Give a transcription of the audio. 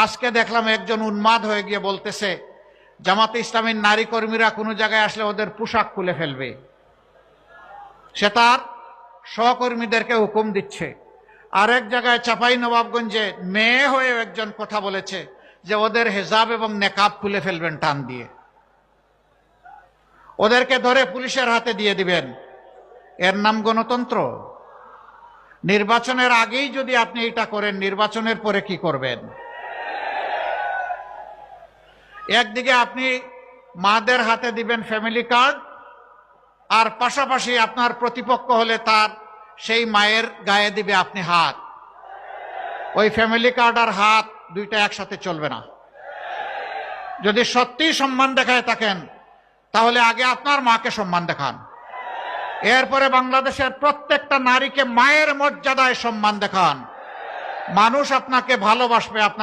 আজকে দেখলাম একজন উন্মাদ হয়ে গিয়ে বলতেছে জামাতে ইসলামের নারী কর্মীরা কোনো জায়গায় আসলে ওদের পোশাক খুলে ফেলবে। সে তার সহকর্মীদেরকে হুকুম দিচ্ছে। আরেক জায়গায় চাঁপাই নবাবগঞ্জে মেয়ে হয়ে একজন কথা বলেছে যে ওদের হেজাব এবং নেকাব খুলে ফেলবেন টান দিয়ে, ওদেরকে ধরে পুলিশের হাতে দিয়ে দিবেন। এর নাম গণতন্ত্র? নির্বাচনের আগেই যদি আপনি এটা করেন, নির্বাচনের পরে কি করবেন? একদিকে আপনি মাদের হাতে দিবেন ফ্যামিলি কার্ড, আর পাশাপাশি আপনার প্রতিপক্ষ হলে তার সেই মায়ের গায়ে দিবে আপনি হাত। ওই ফ্যামিলি কার্ড আর হাত দুইটা একসাথে চলবে না। যদি সত্যিই সম্মান দেখায় থাকেন তাহলে আগে আপনার মাকে সম্মান দেখান, এরপরে বাংলাদেশের প্রত্যেকটা নারীকে মায়ের মর্যাদায় সম্মান দেখান। মানুষ আপনাকে ভালোবাসবে, আপনাকে